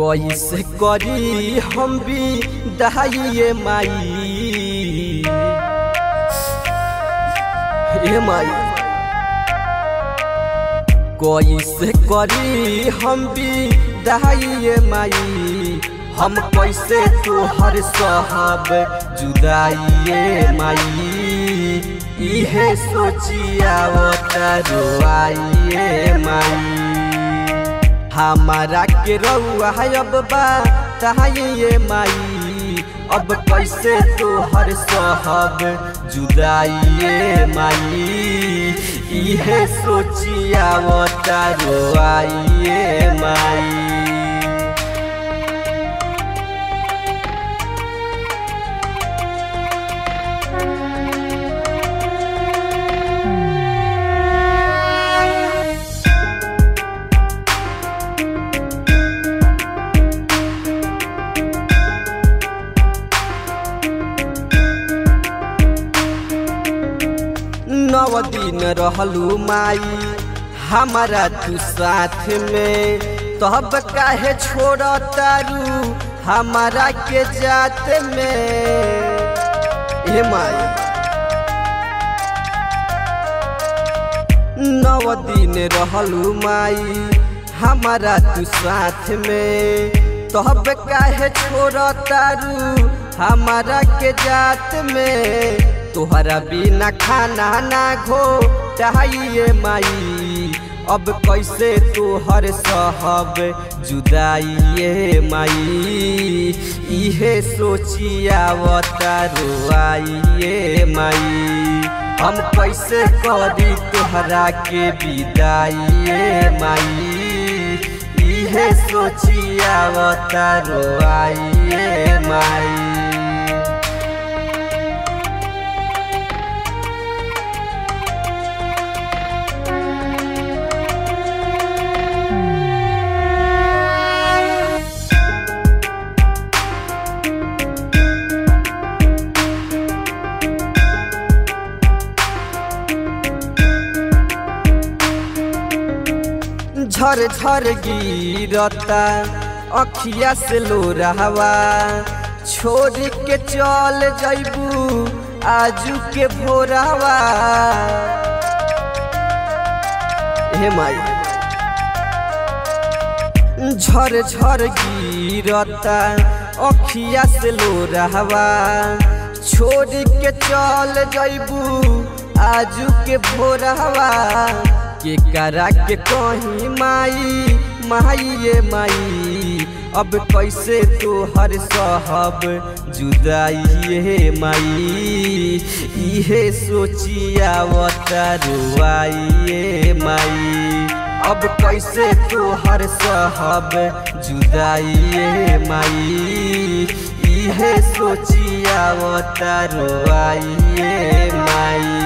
कैसे करी हम भी दहाइए माई माई कैसे करी हम भी दहाइए माई हम कैसे तोहर सहब जुदाइए माई इहे सोचिया रोआइए माई हमारा के रउआ अब बताइए माई अब कैसे तोहर सहब जुदाइए माई इहे सोचिया रोआइए माई। नौ दिन रहलू माई हमारा तू साथ में तब काहे छोड़ तारू हमारा के जात में ए माई 9 दिन रहलू माई हमारा तू साथ में तब काहे छोड़ तारू हमारा के जात में तोहरा बिना खाना ना घो चाहिए माई अब कैसे तोहर सहब जुदाइए माई इहे सोचिया रोआइए माई हम कैसे करी तोहरा के विदाइए माई इहे सोचिया रोआइए माई। झर झर गिरता अखिया से लोरावा छोड़ के चल जैबू आजू के भोरावा हे माई झर झर गिरता अखिया से लोरावा छोड़ के चल जैबू आजू के भोरावा के करा के कहीं माई माइए माई अब कैसे तोहर सहब जुदाइए माई इहे सोचिया रोआइए माई अब कैसे तोहर सहब जुदाइए माई इहे सोचिया रोआइए माई।